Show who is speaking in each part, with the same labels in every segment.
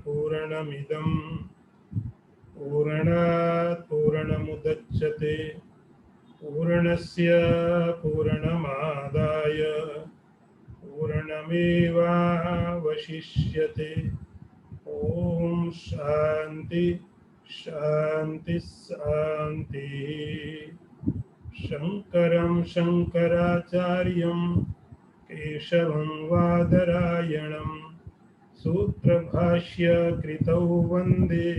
Speaker 1: पूर्णमिदं पूर्णात् पूर्णमुदच्यते पूर्णस्य पूर्णमादाय पूर्णमेवावशिष्यते। ओम शांति शांति शांति। शंकरं शंकराचार्यं केशवं वादरायणं सूत्रभाष्य कृतौ वन्दे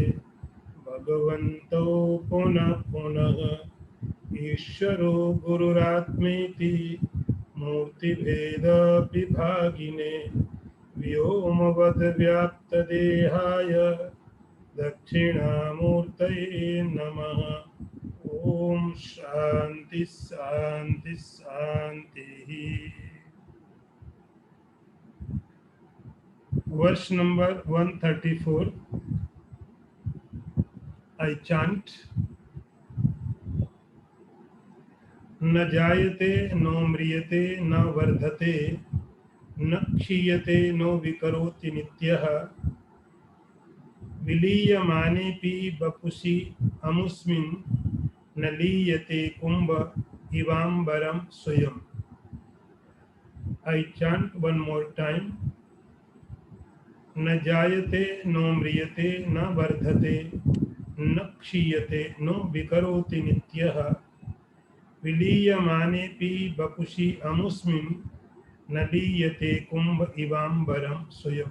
Speaker 1: भगवन्तौ पुनः पुनः। ईश्वरो गुरुरात्मेति मूर्तिभेद विभागिने व्योमवद्व्याप्तदेहाय दक्षिणामूर्तये नमः। ओम शांति शांति शांति। Verse number 134. I chant. न जायते नो म्रियते न वर्धते न क्षीयते नो विकरोति नित्यः विलीयमानेऽपि वपुषि अमुस्मिन् न लीयते कुंभ इवाम्बरं स्वयं। I chant one more time. न जायते नो म्रियते न वर्धते न क्षीयते नो विकरोति नित्यः विलीयमानेऽपि वपुषि अमुस्मिन् न लीयते कुंभ इवाम्बरं स्वयं।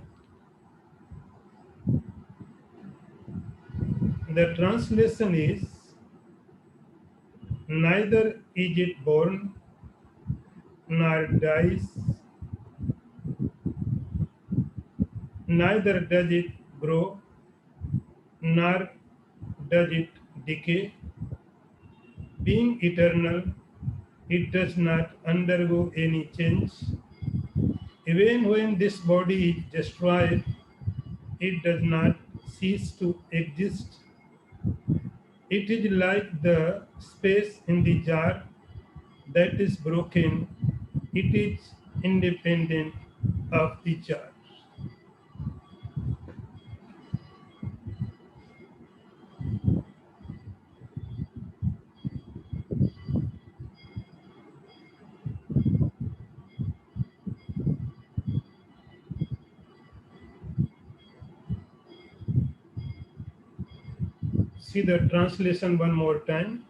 Speaker 1: The translation is, neither is it born nor dies, neither does it grow nor does it decay. Being eternal, it does not undergo any change. Even when this body is destroyed, it does not cease to exist. It is like the space in the jar that is broken. It is independent of the jar. See the translation one more time.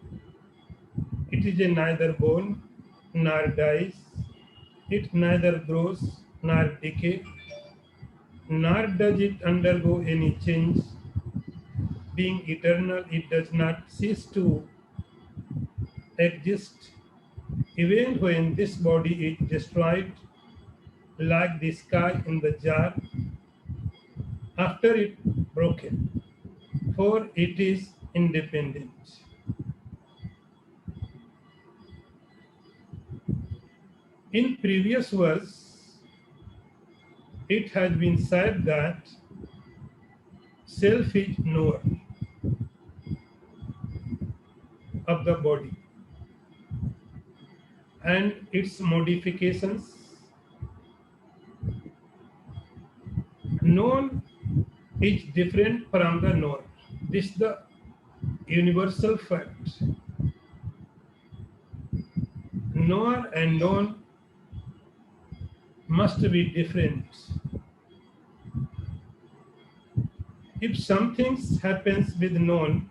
Speaker 1: It is neither born nor dies. It neither grows nor decay, nor does it undergo any change. Being eternal, it does not cease to exist. Even when this body is destroyed, like the sky in the jar after it broken, for it is independent. In previous verse, it has been said that self is knower of the body and its modifications. Known is different from the knower. This is the universal fact. Knower and known must be different. If something happens with known,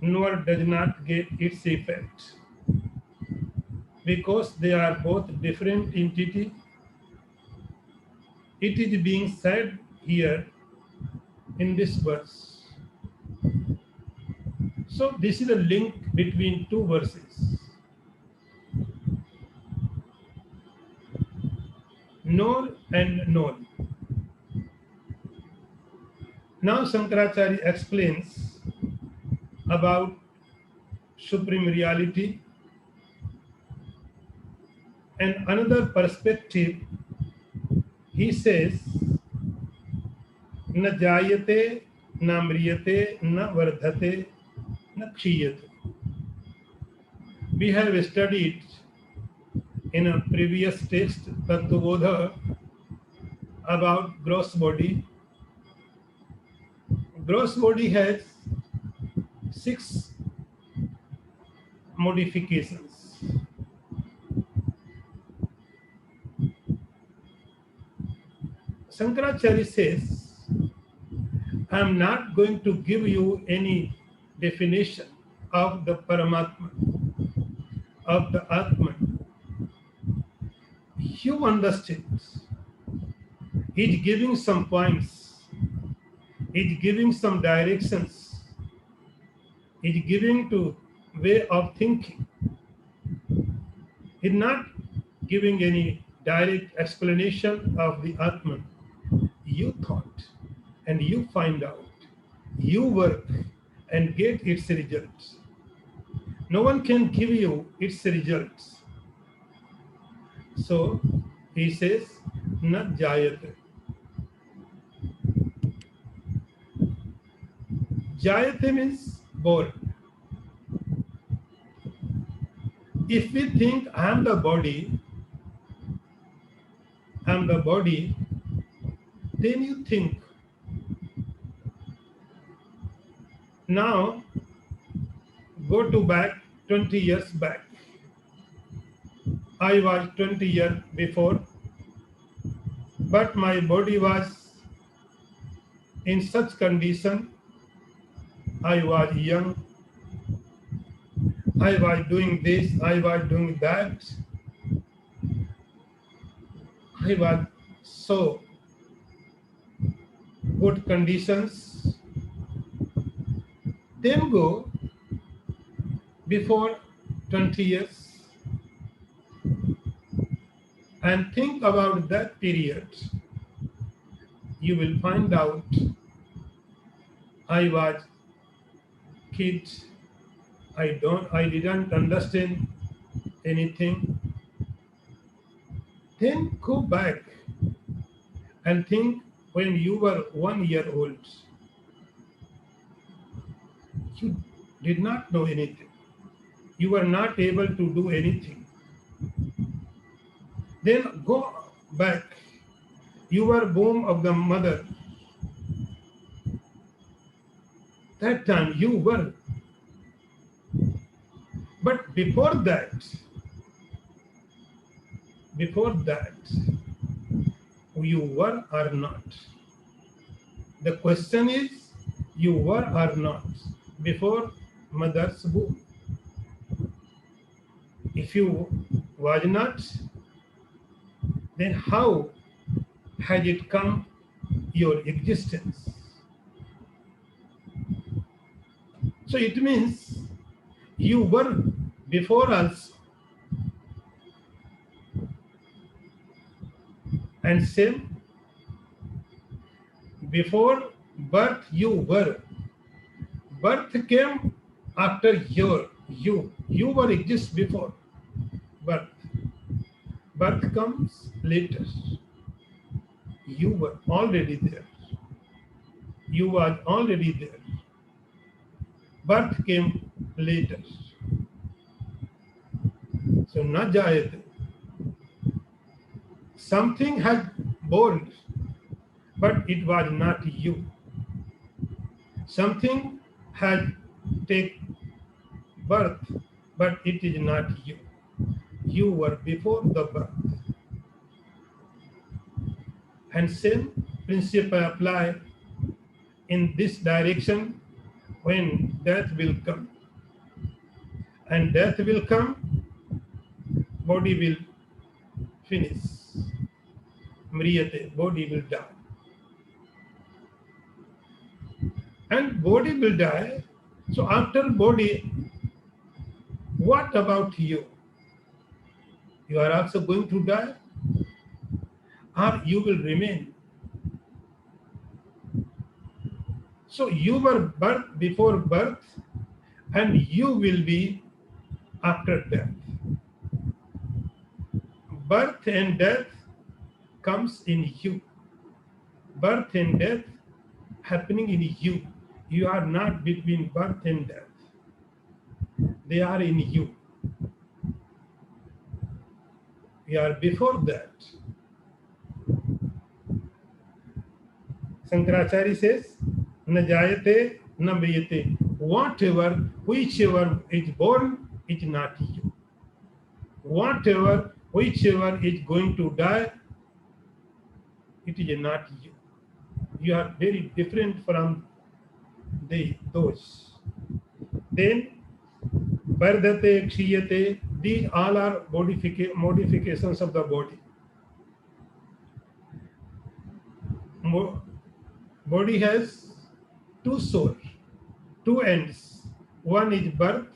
Speaker 1: knower does not get its effect, because they are both different entities. It is being said here in this verse. So this is a link between two verses. Known and known. Now Shankaracharya explains about supreme reality and another perspective. He says, न जायते न म्रियते न वर्धते न क्षीयते. We have studied in a previous text Tattvabodha about gross body, Gross body has 6 modifications. Shankaracharya says, I am not going to give you any definition of the Paramatma, of the Atman. You understand. He's giving some points. He's giving some directions. He's giving to way of thinking. He's not giving any direct explanation of the Atman. You thought and you find out. You work and get its results. No one can give you its results. So he says, na jayate. Jayate means born. If we think I am the body, then you think. Now go to back 20 years back. I was 20 years before, but my body was in such condition. I was young. I was doing this, I was doing that. I was so good conditions. Then go before 20 years and think about that period. You will find out I was kid. I didn't understand anything. Then go back and think when you were 1 year old. You did not know anything. You were not able to do anything. Then go back. You were womb of the mother. That time you were. But before that, you were or not. The question is, you were or not before mother's womb. If you was not, then how has it come your existence? So it means you were before us, and same before birth you were. Birth came after you were exist before birth. Birth comes later. You were already there. You was already there. Birth came later. So na jayate. Something has born, but it was not you. Something has taken birth, but it is not you. You were before the birth. And same principle apply in this direction when death will come. And death will come, body will finish. Mriyate, body will die. And body will die. So after body, what about you? You are also going to die? Or you will remain? So you were birth before birth, and you will be after death. Birth and death comes in you. Birth and death happening in you. You are not between birth and death. They are in you. We are before that. Shankaracharya says, न jayate, न mriyate. Whatever, whichever is born is not you. Whatever, whichever is going to die, it is not you. You are very different from those. Then, vardhate, kshiyate, these all are modifications of the body. Body has two souls, two ends. One is birth,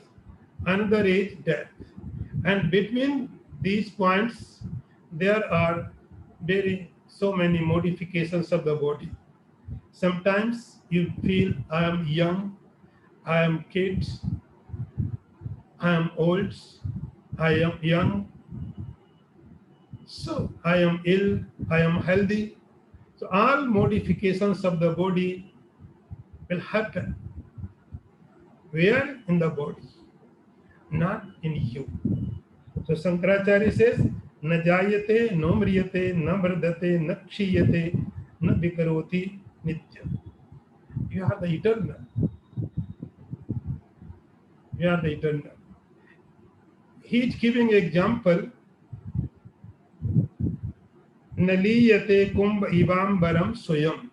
Speaker 1: another is death. And between these points, there are so many modifications of the body. Sometimes you feel I am young, I am kid, I am old, I am young, so I am ill, I am healthy. So all modifications of the body will happen. Where? In the body, not in you. So Shankaracharya says, न जायते न म्रियते न वर्धते न क्षीयते न विकरोति नित्यम. You are the eternal. You are the eternal. He is giving example. Naliyate kumbh ivambaram swayam.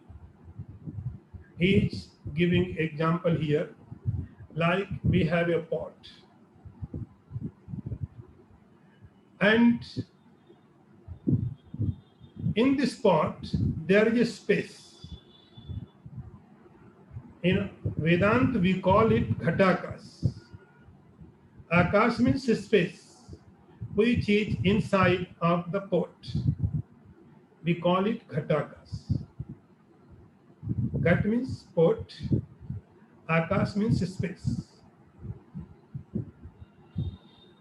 Speaker 1: He is giving example here, like we have a pot. And in this pot, there is a space. In Vedanta, we call it Ghatakas. Akash means space, which is inside of the pot. We call it Ghatakas. Ghat means pot, Akash means space.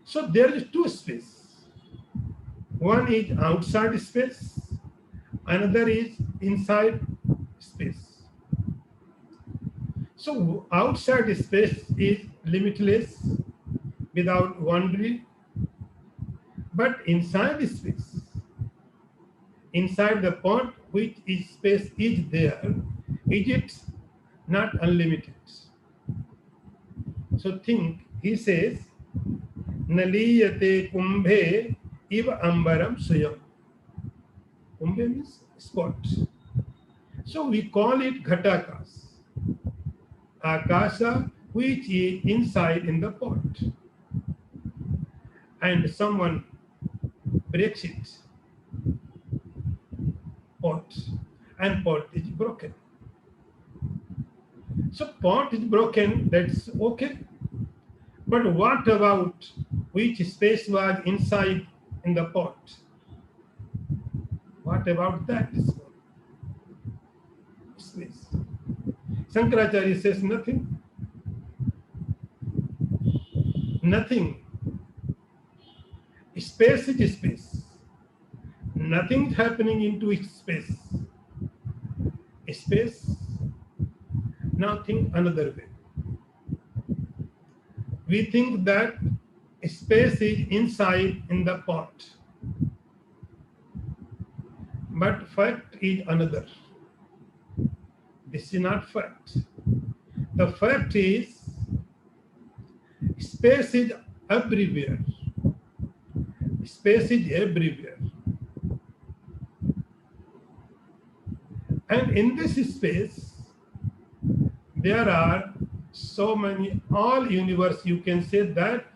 Speaker 1: So there is two spaces. One is outside space, another is inside space. So outside space is limitless, without boundary, but inside space, inside the pot, which is space is there, is it not unlimited? So think, he says, Naliyate kumbhe iva ambaram swayam. Kumbhe means spot. So we call it Ghatakas. Akasha, which is inside in the pot. And someone breaks it, pot, and pot is broken. So pot is broken, that's okay. But what about which space was inside in the pot? What about that space? Shankaracharya says nothing. Nothing. Space is space. Nothing is happening into its space. Space. Now think another way. We think that space is inside in the pot. But fact is another. This is not fact. The fact is space is everywhere. Space is everywhere. And in this space, there are so many, all universe, you can say that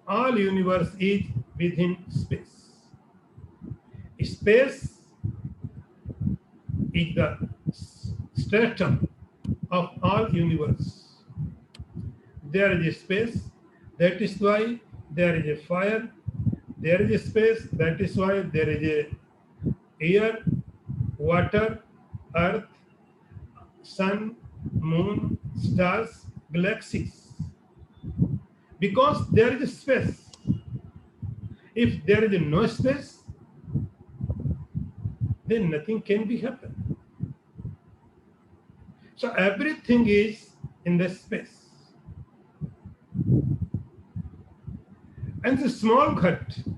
Speaker 1: all universe is within space. Space is the stratum of all universe. There is a space, that is why there is a fire. There is a space, that is why there is a air, water, earth, sun, moon, stars, galaxies. Because there is a space. If there is no space, then nothing can be happen. So everything is in the space. And the small ghat,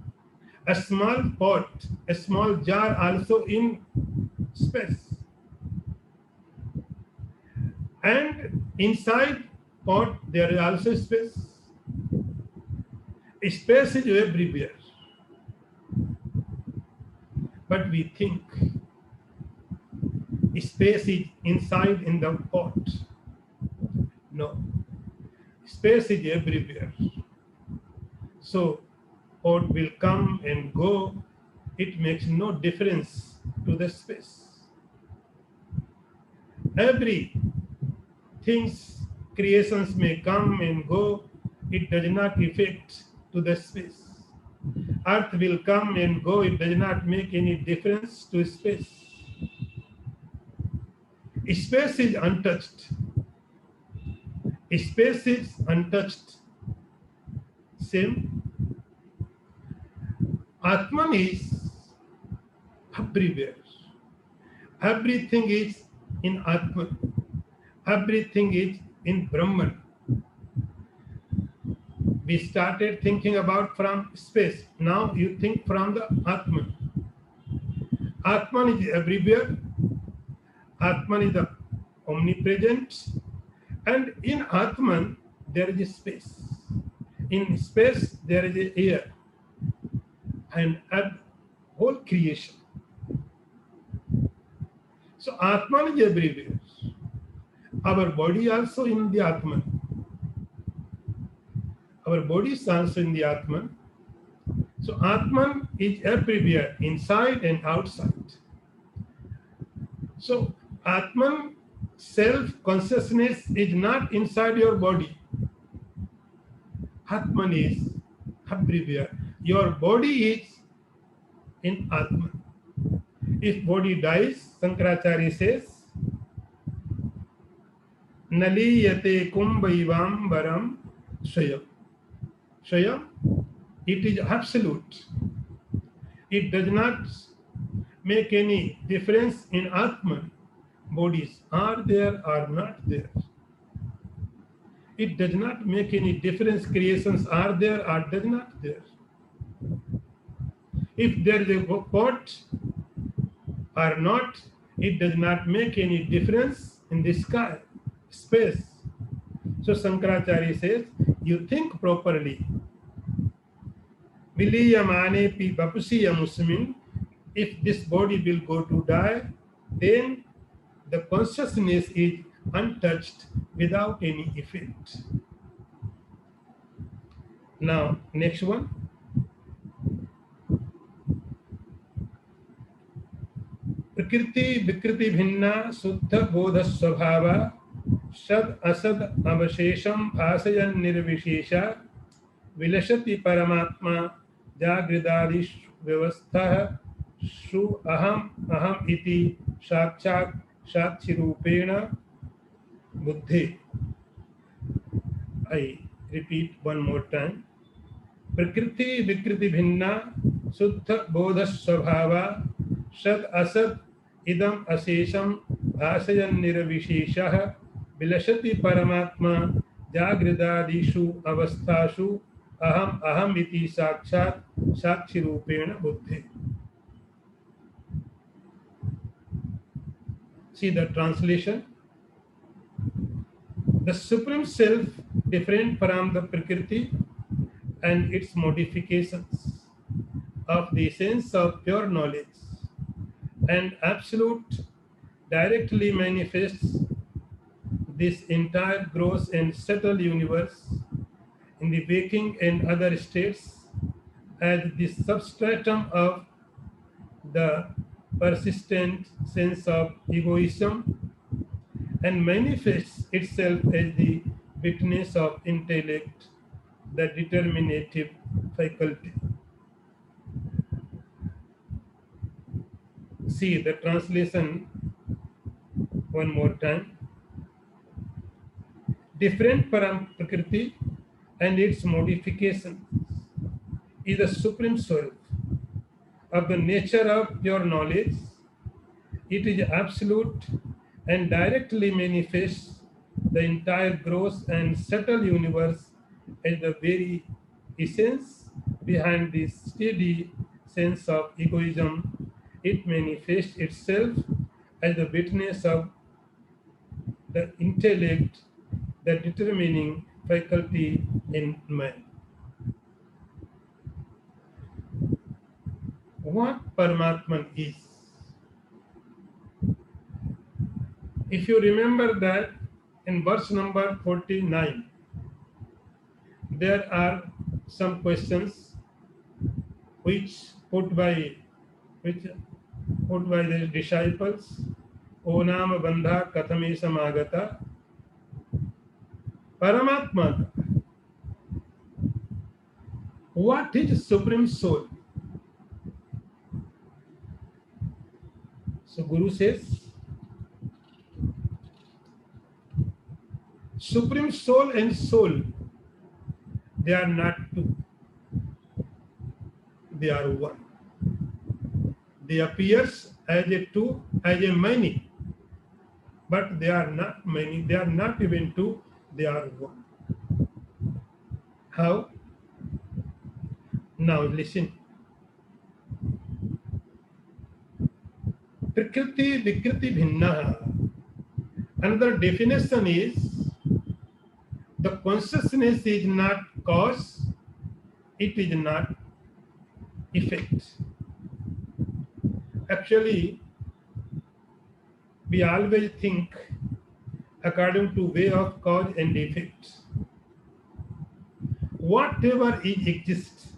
Speaker 1: a small pot, a small jar also in space. And inside pot there is also space. Space is everywhere. But we think space is inside in the pot. No. Space is everywhere. So pot will come and go. It makes no difference to the space. Every things, creations may come and go. It does not affect to the space. Earth will come and go. It does not make any difference to space. Space is untouched. Space is untouched. Same. Atman is everywhere. Everything is in Atman. Everything is in Brahman. We started thinking about from space. Now you think from the Atman. Atman is everywhere. Atman is the omnipresent. And in Atman, there is a space. In space, there is a air. And whole creation. So Atman is everywhere. Our body also in the Atman. Our body is also in the Atman. So Atman is everywhere, inside and outside. So Atman, self-consciousness is not inside your body. Atman is everywhere. Your body is in Atman. If body dies, Shankaracharya says, Naliyate kumbhaivam varam swayam. Swayam, it is absolute. It does not make any difference in Atman. Bodies are there or not there. It does not make any difference. Creations are there or does not there. If there is a pot or not, it does not make any difference in the sky, space. So Shankaracharya says, you think properly. Viliyamane pi vapusyamusmin. If this body will go to die, then the consciousness is untouched without any effect. Now, next one. Prakriti vikriti bhinna suddha bodha svabhava sad asad avashesham bhasayan nirvishesha vilashati paramatma jagridadish vyavastha shu aham aham iti sakshat sakshirupena buddhi. I repeat one more time. Prakriti vikriti bhinna suddha bodha svabhava sad asad idam asesham bhasayan nirvisheshah vilashati paramatma jagridadishu avasthashu aham aham iti sakshat sakshirupena buddhi. See the translation. The Supreme Self, different from the Prakriti and its modifications, of the sense of pure knowledge, and Absolute directly manifests this entire gross and subtle universe in the waking and other states as the substratum of the persistent sense of egoism, and manifests itself as the witness of intellect, the determinative faculty. See the translation one more time. Different from Prakriti and its modifications is the Supreme Soul of the nature of pure knowledge. It is absolute and directly manifests the entire gross and subtle universe as the very essence behind this steady sense of egoism. It manifests itself as the witness of the intellect, the determining faculty in man. What Paramatman is? If you remember that in verse number 49, there are some questions which put by which put by the disciples. O Nama Bandha Kathame Samagata Paramatma. What is Supreme Soul? So Guru says, Supreme Soul and Soul, they are not two. They are one. They appears as a two, as a many, but they are not many. They are not even two. They are one. How? Now listen. Prakriti Vikriti Bhinna. Another definition is the consciousness is not cause, it is not effect. Actually, we always think according to way of cause and effect. Whatever is exists,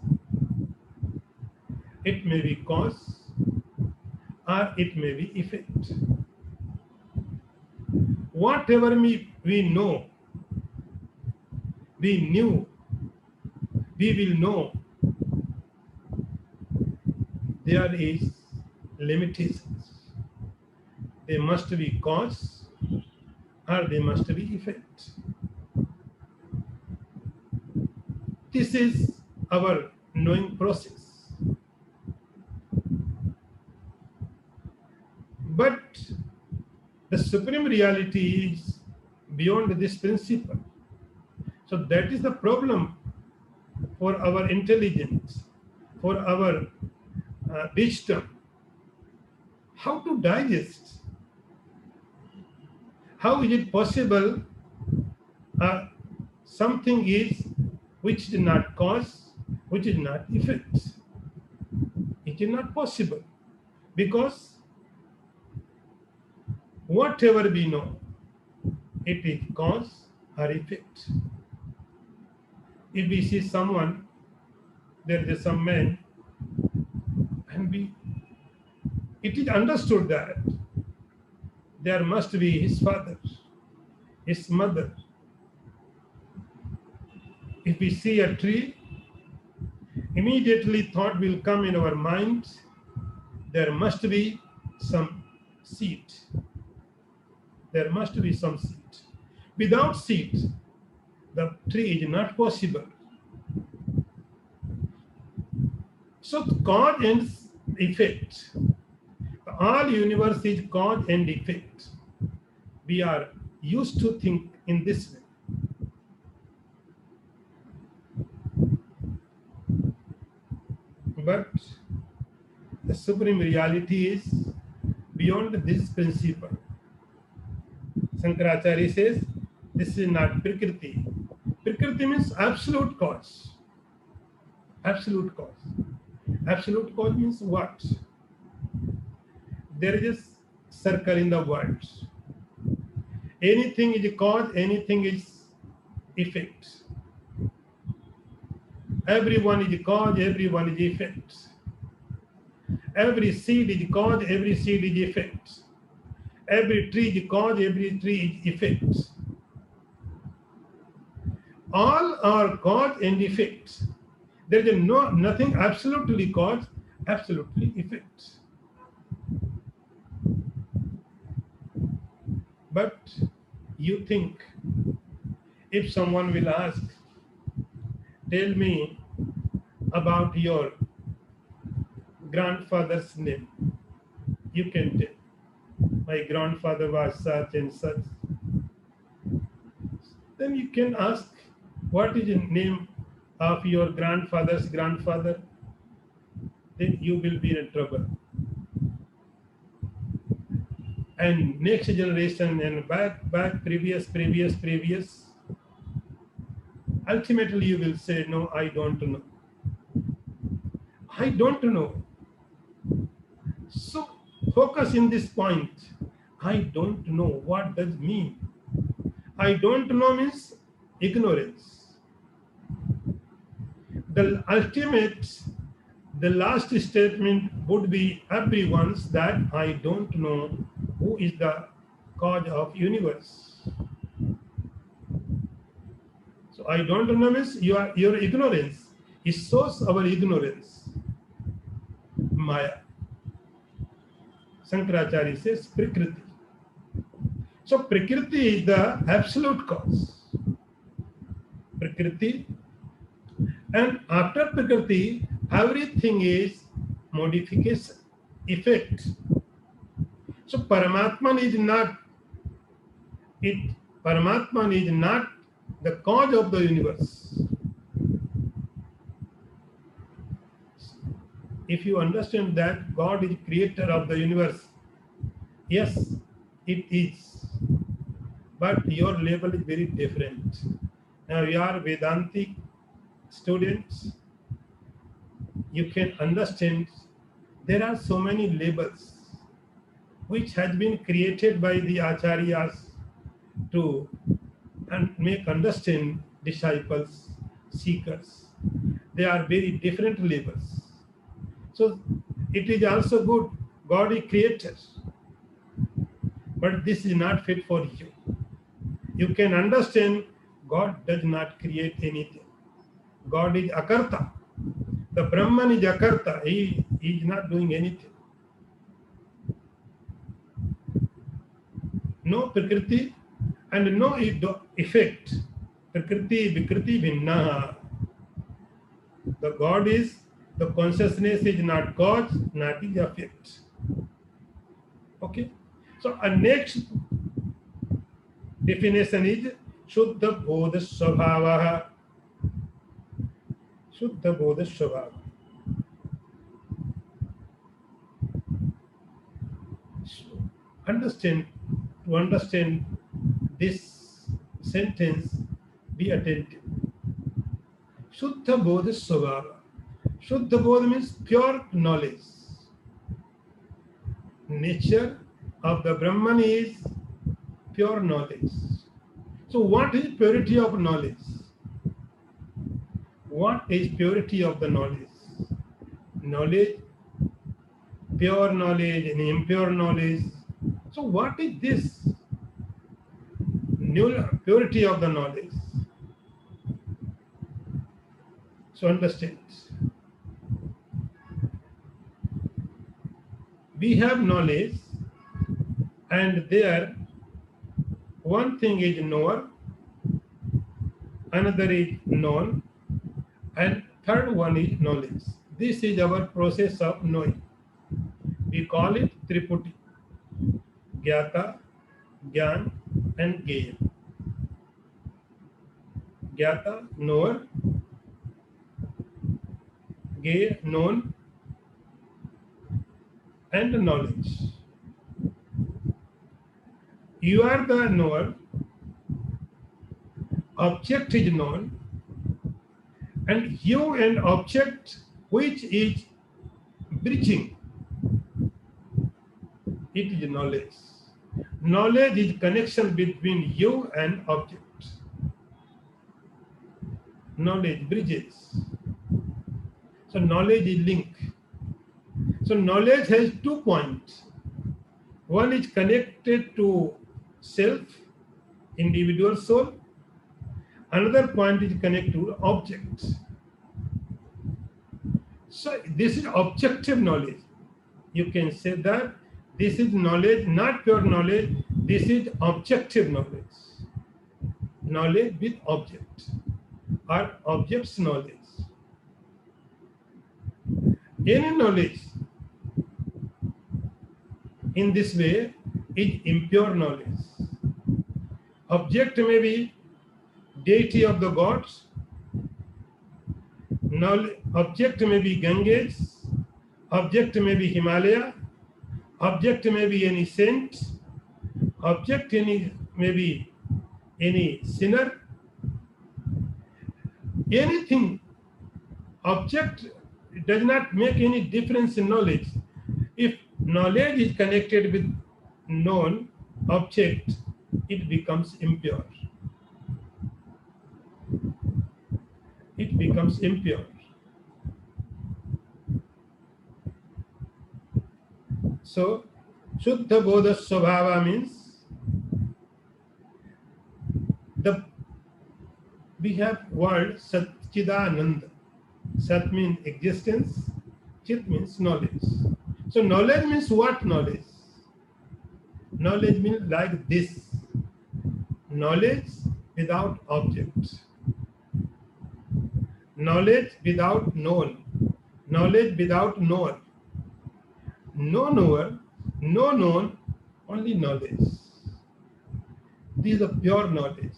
Speaker 1: it may be cause or it may be effect. Whatever we know, we knew, we will know, there is limitations. They must be cause or they must be effect. This is our knowing process. But the supreme reality is beyond this principle. So that is the problem for our intelligence, for our wisdom. How to digest? How is it possible something is which is not cause, which is not effect? It is not possible, because whatever we know, it is cause or effect. If we see someone, there is some man, and it is understood that there must be his father, his mother. If we see a tree, immediately thought will come in our mind, there must be some seed. There must be some seed. Without seed, the tree is not possible. So cause and effect. All universe is cause and effect. We are used to think in this way. But the supreme reality is beyond this principle. Shankaracharya says, this is not Prakriti. Prakriti means absolute cause. Absolute cause. Absolute cause means what? There is a circle in the world. Anything is a cause, anything is effect. Everyone is a cause, everyone is effect. Every seed is a cause, every seed is effect. Every tree is a cause, every tree is effect. All are cause and effect. There is nothing absolutely cause, absolutely effect. But you think, if someone will ask, tell me about your grandfather's name, you can tell. My grandfather was such and such. Then you can ask, what is the name of your grandfather's grandfather? Then you will be in trouble. and next generation and back, previous. Ultimately, you will say, no, I don't know. I don't know. So focus in this point. I don't know. What does mean? I don't know means ignorance. The ultimate, the last statement would be everyone's that I don't know who is the cause of universe. So I don't know means your ignorance. It shows our ignorance. Maya. Shankaracharya says Prakriti. So Prakriti is the absolute cause. Prakriti. And after Prakriti, everything is modification, effect. So Paramatman is not it. Paramatman is not the cause of the universe. If you understand that God is creator of the universe, yes, it is. But your level is very different. Now you are Vedantic students, you can understand there are so many labels which has been created by the acharyas to make understand disciples, seekers. They are very different labels. So it is also good. God is creator. But this is not fit for you. You can understand God does not create anything. God is akarta. The Brahman is akarta. He is not doing anything. No prakriti and no effect. Prakriti, vikriti, vinna. The God is, the consciousness is not cause, not is effect. Okay? So our next definition is Shuddha Bodha Swabhava. Shuddha Bodha Swabhava. So to understand this sentence, be attentive. Shuddha Bodha Swabhava. Shuddha Bodha means pure knowledge. Nature of the Brahman is pure knowledge. So what is purity of knowledge? What is purity of the knowledge? Knowledge, pure knowledge and impure knowledge. So what is this? Purity of the knowledge. So understand. We have knowledge and there one thing is knower, another is known, and third one is knowledge. This is our process of knowing. We call it Triputi. Gyata, Gyan, and Geya. Gyata, knower, Geya, known, and knowledge. You are the knower, object is known, and you and object which is bridging, it is knowledge. Knowledge is connection between you and object. Knowledge bridges. So knowledge is link. So knowledge has 2 points. One is connected to self, individual soul. Another point is connected to object. So this is objective knowledge. You can say that this is knowledge, not pure knowledge. This is objective knowledge. Knowledge with object or object's knowledge. Any knowledge in this way is impure knowledge. Object may be deity of the gods. Object may be Ganges. Object may be Himalaya. Object may be any saint. object maybe any sinner, anything. Object does not make any difference in knowledge. If knowledge is connected with known object, it becomes impure. It becomes impure. So, Shuddha Bodha Swabhava means we have word Satchidananda. Sat means existence, Chit means knowledge. So knowledge means what knowledge? Knowledge means like this. Knowledge without object. Knowledge without known. Knowledge without knower. No knower, no known, only knowledge. This is a pure knowledge.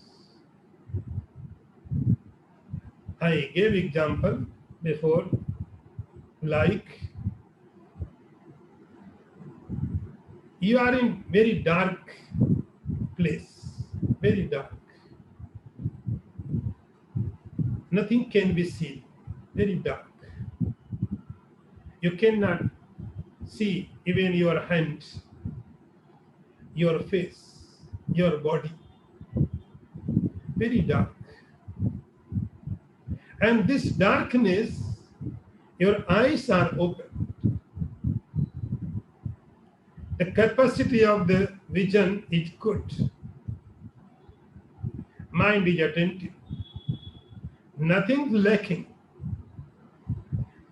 Speaker 1: I gave example before, like you are in very dark place, very dark. Nothing can be seen, very dark. You cannot see even your hands, your face, your body, very dark. And this darkness, your eyes are open. The capacity of the vision is good. Mind is attentive. Nothing lacking.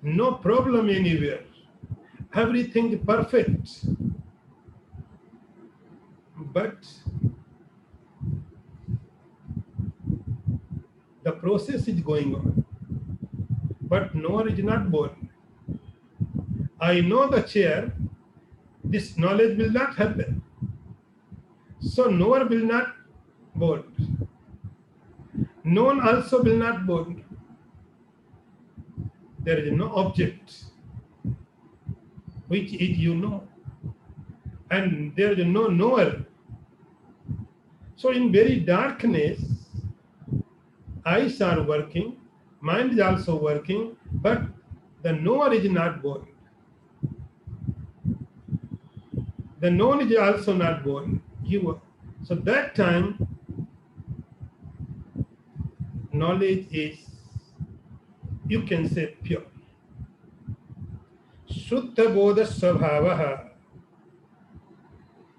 Speaker 1: No problem anywhere. Everything perfect. But the process is going on. But knower is not born. I know the chair. This knowledge will not happen. So knower will not born. Known also will not born. There is no object which is you know. And there is no knower. So in very darkness, eyes are working, mind is also working, but the knower is not born. The known is also not born. So that time, knowledge is, you can say, pure. Shuddha Bodha Swabhavaha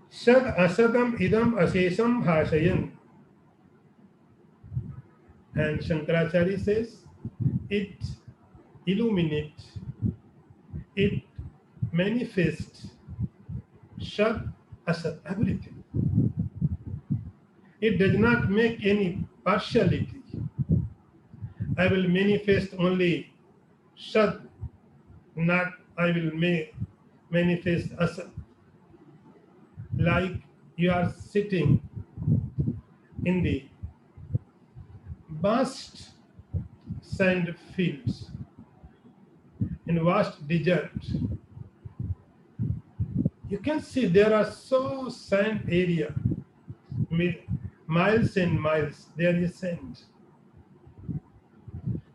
Speaker 1: Sad Asadam Idam Asesam Bhashayan. And Shankaracharya says, it illuminates, it manifests Shad Asad, everything. It does not make any partiality. I will manifest only Shad, not I will manifest Asad. Like you are sitting in the vast sand fields, in vast desert. You can see there are so sand area, miles and miles, there is sand.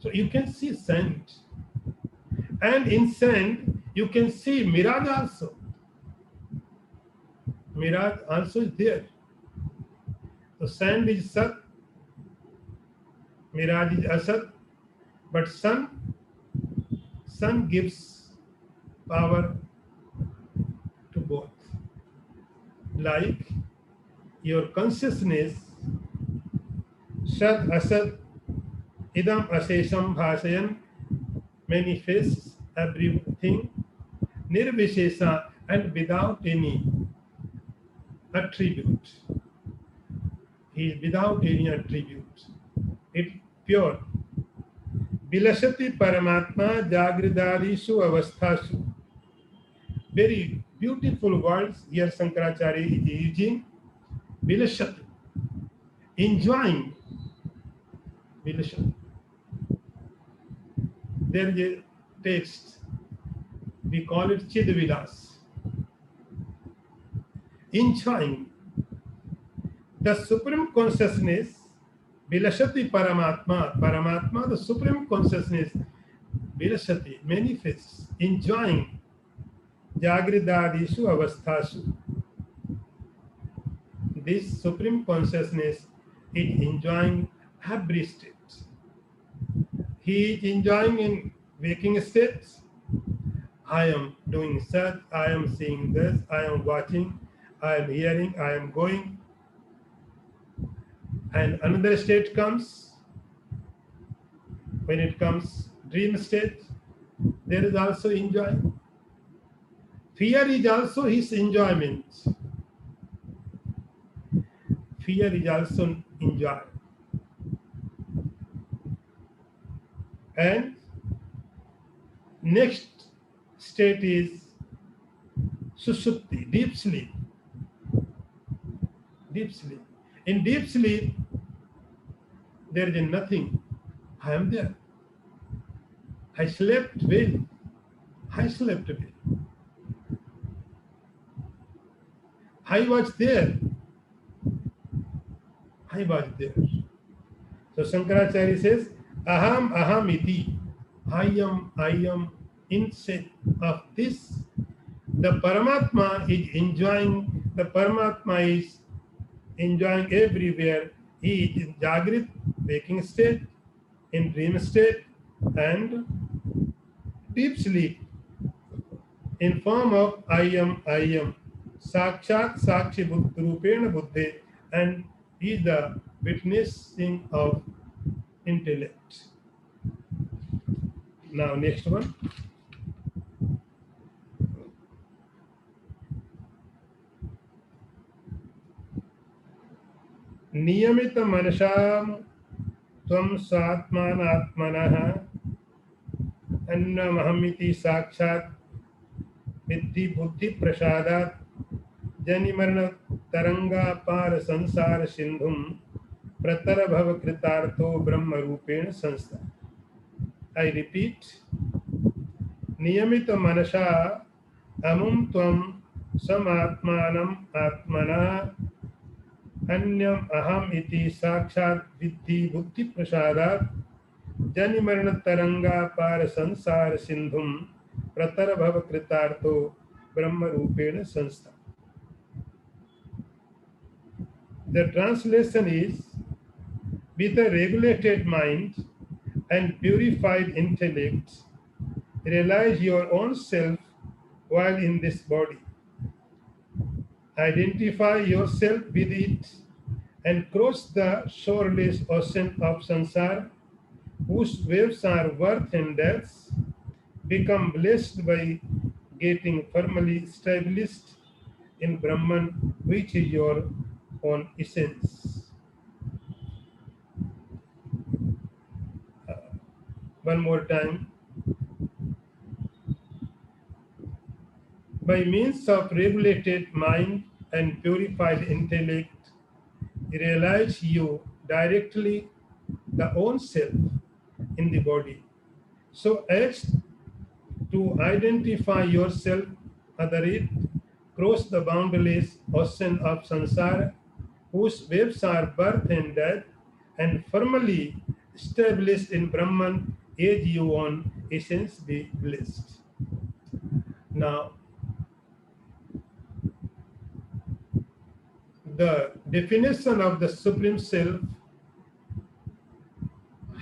Speaker 1: So you can see sand. And in sand, you can see mirage also. Mirage also is there. So sand is Sat, mirage is Asat, but sun gives power to both. Like your consciousness, Sat Asat Idam Asesham Bhasayan, manifests everything, Nirvishesa, and without any attribute. He is without any attribute. It's pure. Vilashati Paramatma Jagridadishu Avasthasu. Very beautiful words here Shankaracharya is using. Vilashati. Enjoying. Vilashati. There is a text. We call it Chidvilas. Enjoying. The Supreme Consciousness, Vilashati Paramatma, Paramatma, the Supreme Consciousness, Vilashati, manifests, enjoying Jagridadishu Avasthasu. This Supreme Consciousness is enjoying every state. He is enjoying in waking states. I am doing such, I am seeing this, I am watching, I am hearing, I am going. And another state comes, when it comes dream state, there is also enjoyment. Fear is also his enjoyment. Fear is also enjoy. And next state is Sushupti, deep sleep. Deep sleep. In deep sleep, there is nothing. I am there. I slept well. I slept well. I was there. I was there. So Shankaracharya says, Aham aham iti. I am inside of this. The Paramatma is enjoying, the Paramatma is enjoying everywhere. He is in Jagrit, waking state, in dream state, and deep sleep, in form of I am, Sakshat Sakshi Rupena Buddhe, and is the witnessing of intellect. Now, next one. Niyamita manasham tvam satmanatmanah annamahamiti sakshat viddhi buddhi prasadat janimarna taranga par sansara sindhum pratara bhava kritartho brahma rupena sanstha. I repeat, niyamita manasha amum tvam samatmanam atmanah अन्यम अहम इति साक्षात विद्धि बुद्धि प्रसादात जन्म मरण तरंगा पार संसार सिंधुम प्रतर भव कृतार्थो ब्रह्म रूपेण संस्था. The translation is, with a regulated mind and purified intellect, realize your own self while in this body. Identify yourself with it and cross the shoreless ocean of samsara, whose waves are birth and death. Become blessed by getting firmly established in Brahman, which is your own essence. One more time. By means of regulated mind and purified intellect, realize you directly the own self in the body, so as to identify yourself under it, cross the boundless ocean of samsara, whose waves are birth and death, and firmly established in Brahman, as you own essence be blessed. Now, the definition of the Supreme Self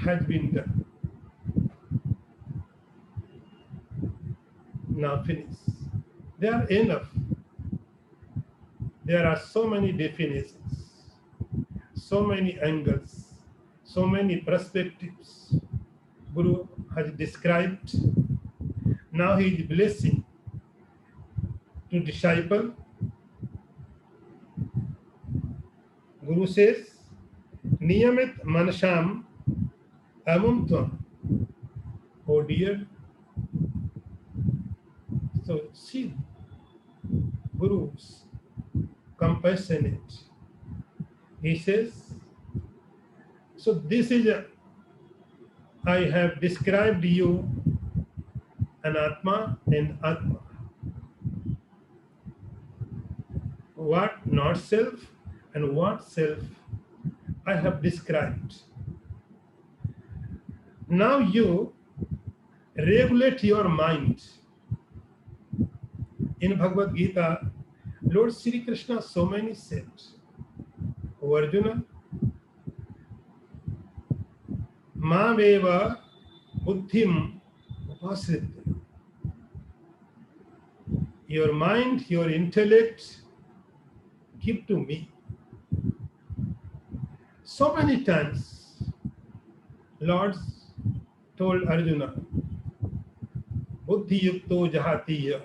Speaker 1: has been done. Now finish. They are enough. There are so many definitions, so many angles, so many perspectives Guru has described. Now he is blessing to disciple. Guru says, Niyamit manasham amum tvam. Oh dear. So see, Guru's compassionate. He says, so this is I have described you Anatma and Atma. What? Not self and what self I have described. Now you regulate your mind. In Bhagavad Gita, Lord Sri Krishna so many said, O Arjuna, Mameva buddhim upasrite. Your mind, your intellect, give to me. So many times, Lord told Arjuna, Buddhi yukto jahatiya,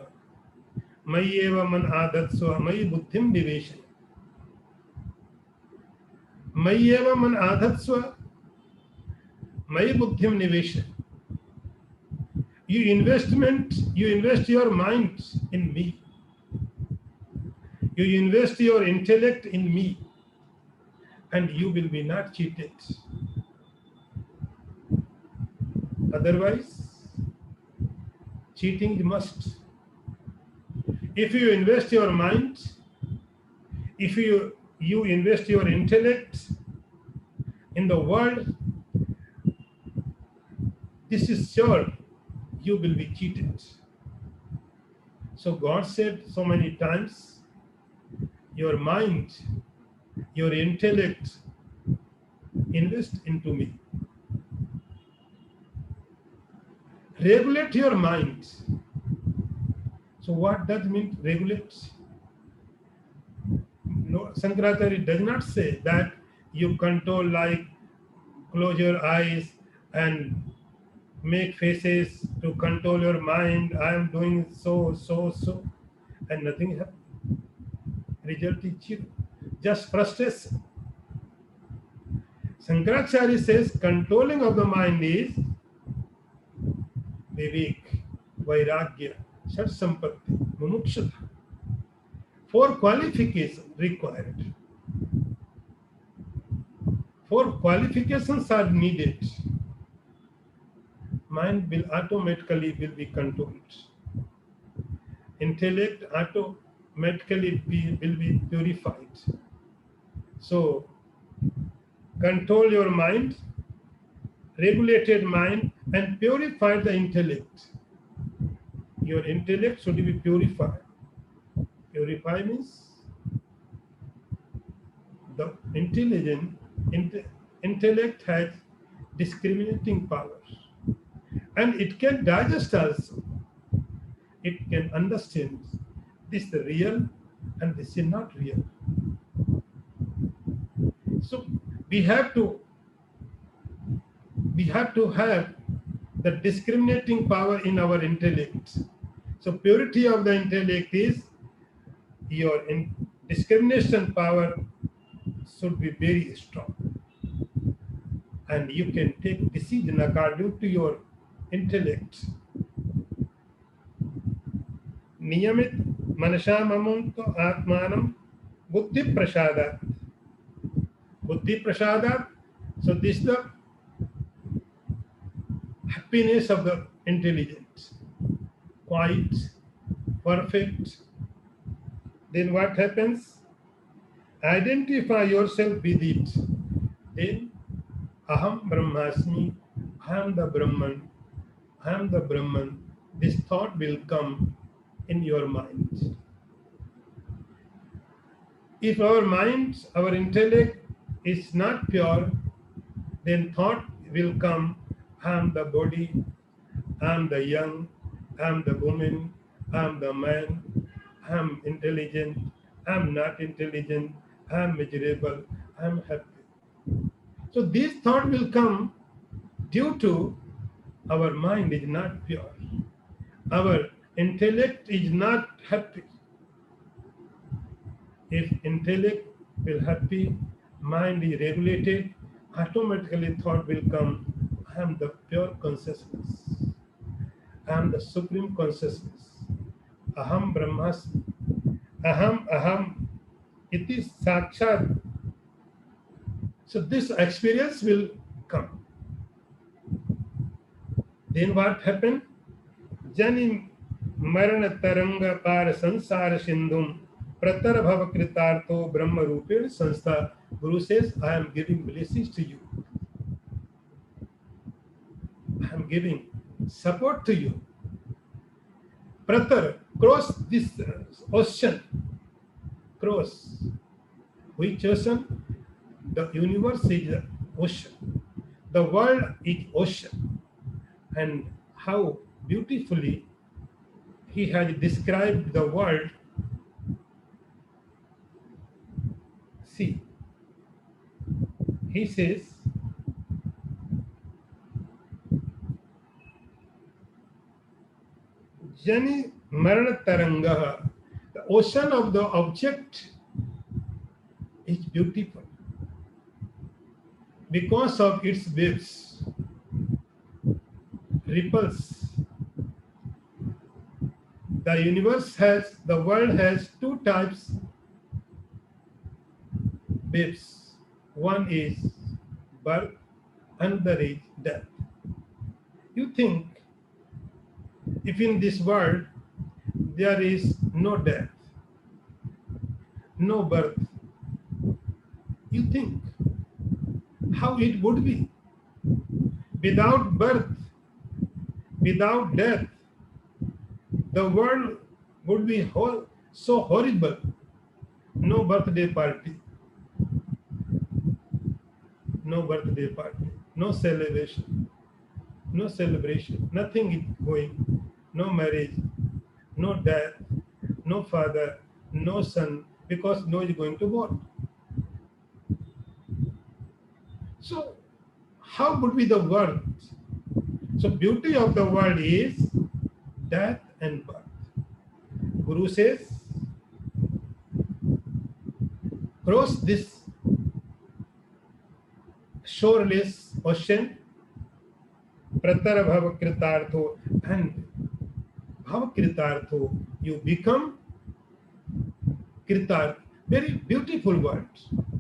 Speaker 1: mayyeva man adatsva, mayi buddhim nivesha. Mayyeva man adatsva, mayi buddhim nivesha. You invest your mind in me. You invest your intellect in me, and you will be not cheated. Otherwise, cheating must. If you invest your mind, if you invest your intellect in the world, this is sure you will be cheated. So God said so many times, your mind, your intellect, invest into me. Regulate your mind. So what does mean regulate? No, Shankaracharya does not say that you control, like close your eyes and make faces to control your mind. I am doing so, and nothing happens. Result is zero. Just frustration. Shankaracharya says controlling of the mind is Vivek, Vairagya, Shat Sampatti, Mumukshata. 4 qualifications required. 4 qualifications are needed. Mind will automatically be controlled. Intellect automatically will be purified. So, control your mind, regulated mind, and purify the intellect. Your intellect should be purified. Purify means the intellect has discriminating powers, and it can digest also. It can understand this is real and this is not real. So we have to have the discriminating power in our intellect. So purity of the intellect is your discrimination power should be very strong, and you can take decision according to your intellect. Niyamit manasha mamunto atmanam buddhi prasadat. Buddhi prasadat. So this is the happiness of the intelligence. Quiet, perfect. Then what happens? Identify yourself with it. Then aham brahmasmi, I am the Brahman, I am the Brahman. This thought will come in your mind. If our mind, our intellect is not pure, then thought will come, I am the body, I am the young, I am the woman, I am the man, I am intelligent, I am not intelligent, I am miserable, I am happy. So this thought will come due to our mind is not pure. Our intellect is not happy. If intellect will happy, mind is regulated, automatically thought will come, I am the pure consciousness. I am the supreme consciousness. Aham brahmasmi. Aham iti sakshat. So this experience will come. Then what happened? Jani marana taranga par sansara sindhum Pratar bhava kritartho brahma rupin sanstha. Guru says, I am giving blessings to you. I am giving support to you. Pratar, cross this ocean. Cross. Which ocean? The universe is the ocean. The world is ocean. And how beautifully he has described the world. See, he says, Jani Marana Tarangaha, the ocean of the object is beautiful because of its waves, ripples. The world has two types waves. One is birth, another is death. You think if in this world there is no death, no birth, you think how it would be? Without birth, without death, the world would be so horrible. No birthday party, no birthday party, no celebration, nothing is going, no marriage, no death, no father, no son, because no is going to born. So how would be the world? So beauty of the world is death and birth. Guru says, cross this shoreless ocean, pratar bhava kritartho, and bhava kritartho, you become kritarth. Very beautiful word,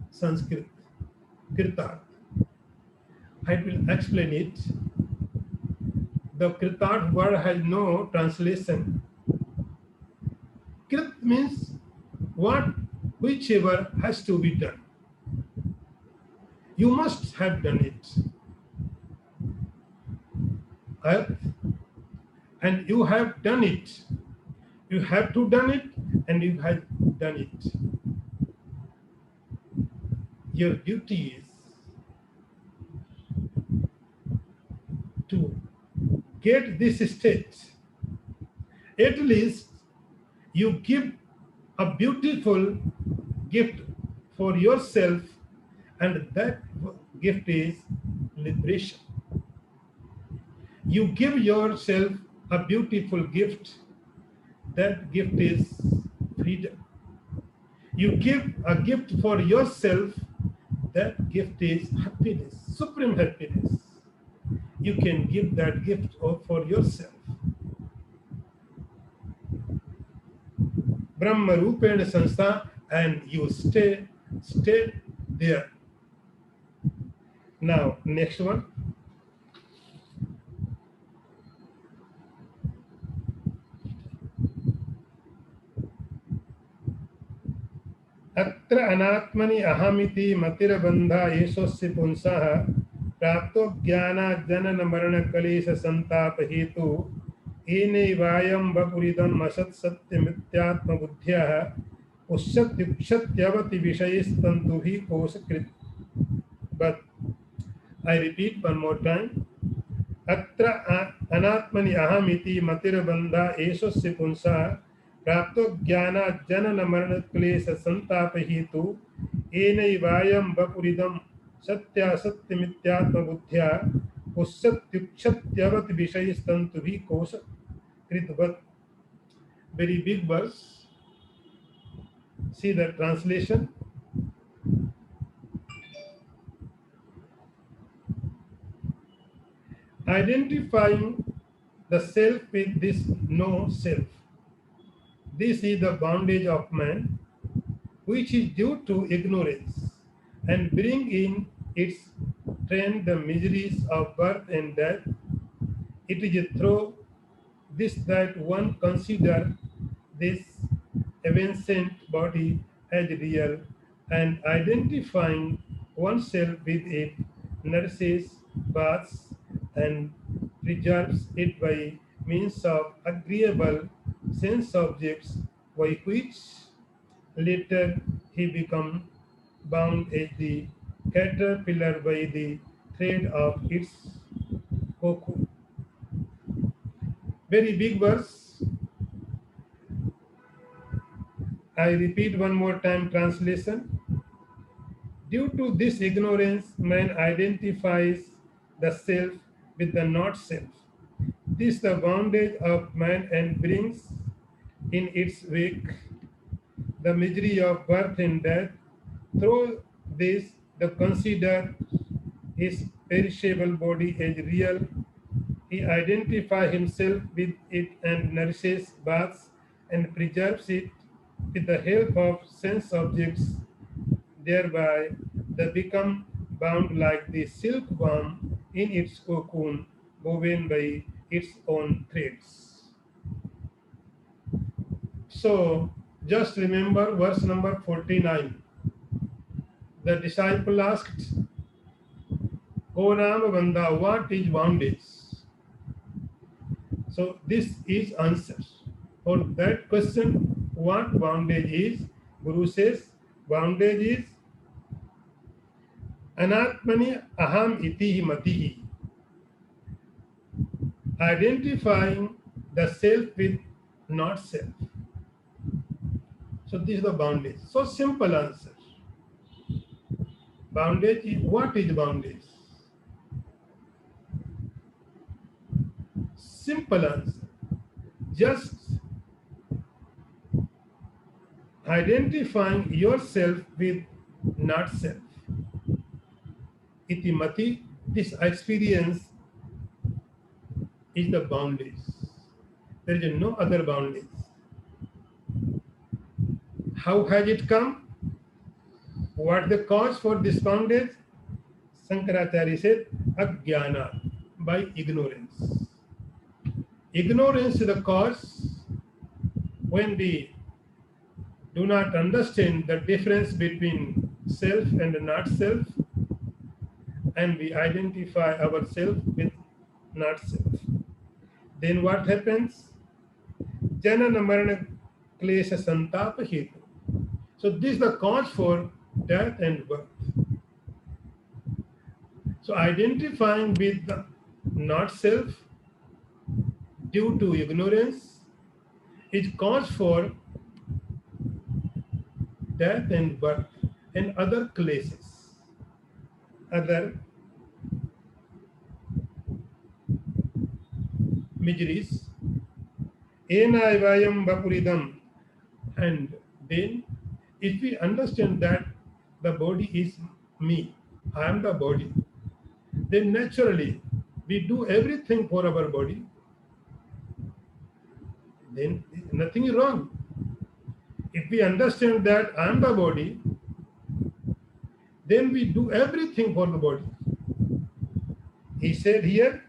Speaker 1: Sanskrit, kritarth. I will explain it. The kritarth word has no translation. Krit means whichever has to be done. You must have done it. Earth, and you have done it. You have to done it, and you have done it. Your duty is to get this state. At least you give a beautiful gift for yourself, and that gift is liberation. You give yourself a beautiful gift, that gift is freedom. You give a gift for yourself, that gift is happiness, supreme happiness. You can give that gift for yourself. Brahma Rupena Sanstha, and you stay there. Now, next one. अत्र अनात्मनि अहमिति मतिर्बन्धा येषस्य पुंसः प्राप्तो ज्ञानाज्जनन मरण कलेश संताप हेतु येनैवायं वपुरिदम् असत् सत्यमित्यात्म बुद्ध्याः उष्यत्युक्षत्यवति विषयैस्तन्तुभिः कोशकृत्. But I repeat one more time. अत्र अनात्मनि अहमिति मतिर्बन्धा येषस्य पुंसः प्राप्तो ज्ञानाज्जनन मरण क्लेश संताप हेतु येनैवायं वपुरिदम् सत्यासत्यमित्यात्म बुद्ध्या उष्यत्युक्षत्यवति विषयैस्तन्तुभिः कोशकृतवत्. Very big verse. See the translation. Identifying the self with this no self. This is the bondage of man, which is due to ignorance, and bring in its train the miseries of birth and death. It is through this that one considers this evanescent body as real, and identifying oneself with it nourishes, baths, and preserves it by means of agreeable sense objects by which later he become bound as the caterpillar by the thread of its cocoon. Very big verse. I repeat one more time translation. Due to this ignorance, man identifies the self with the not self. This the bondage of man and brings in its wake the misery of birth and death. Through this, the consider his perishable body as real. He identifies himself with it and nourishes, baths, and preserves it with the help of sense objects. Thereby, they become bound like the silkworm in its cocoon, woven by its own threads. So, just remember verse number 49. The disciple asked, O Ram Banda, what is bondage? So, this is answer. For that question, what bondage is? Guru says, bondage is anatmani aham iti matihi. Identifying the self with not self. So this is the bondage. So simple answer. Bondage is, what is bondage? Simple answer. Just identifying yourself with not self. Itimati, this experience is the bondage. There is no other bondage. How has it come? What the cause for this bondage? Shankaracharya said, Ajnana, by ignorance. Ignorance is the cause. When we do not understand the difference between self and not self, and we identify ourselves with not self, then what happens? Janana marana klesha santapa hetu. So this is the cause for death and birth. So identifying with the not self due to ignorance is cause for death and birth and other classes, other miseries. Ena vayam vapuridam. And then if we understand that the body is me, I am the body, then naturally we do everything for our body, then nothing is wrong. If we understand that I am the body, then we do everything for the body. He said here,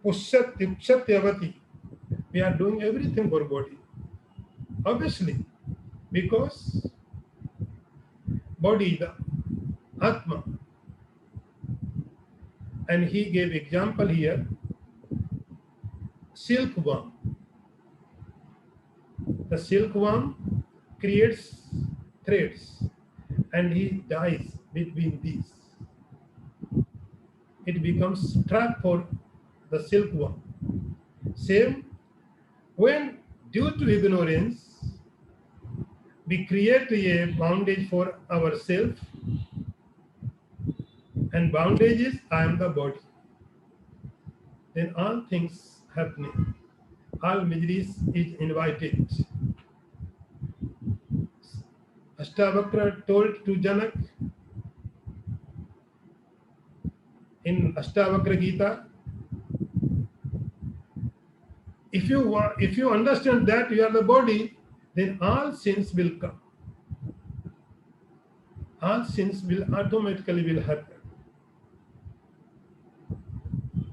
Speaker 1: Pushat Yukshat Yavati. We are doing everything for body. Obviously, because body, the Atma. And he gave example here, silkworm. The silkworm creates threads and he dies between these. It becomes trap for the silkworm. Same, when due to ignorance, we create a bondage for ourselves, and bondage is I am the body. Then all things happening, all miseries is invited. Ashtavakra told to Janak in Ashtavakra Gita, if you understand that you are the body, then all sins will come. All sins will automatically happen.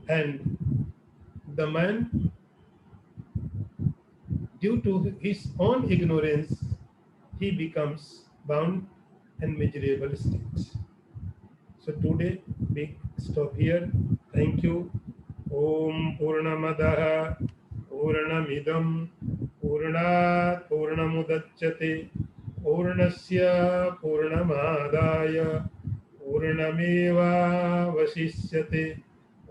Speaker 1: And the man Due to his own ignorance, he becomes bound and miserable state. So today we stop here. Thank you. Om Purnamadah Purnamidam Purnat Purnamudachyate Purnasya Purnamadaya Purnameva Vasishyate.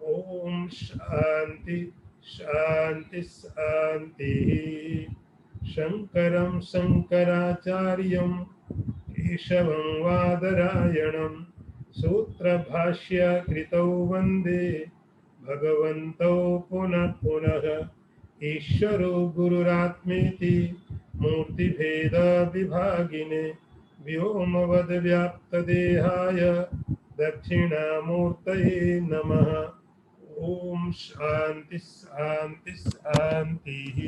Speaker 1: Om Shanti Shanti Shanti. Shankaram Shankaracharyam केशवं वादरायणं सूत्रभाष्यकृतौ वन्दे भगवन्तौ पुनः पुनः ईश्वरो गुरुरात्मेति मूर्तिभेदविभागिने व्योमवद्व्याप्तदेहाय दक्षिणामूर्तये नमः। ॐ शान्ति शान्ति शान्तिः।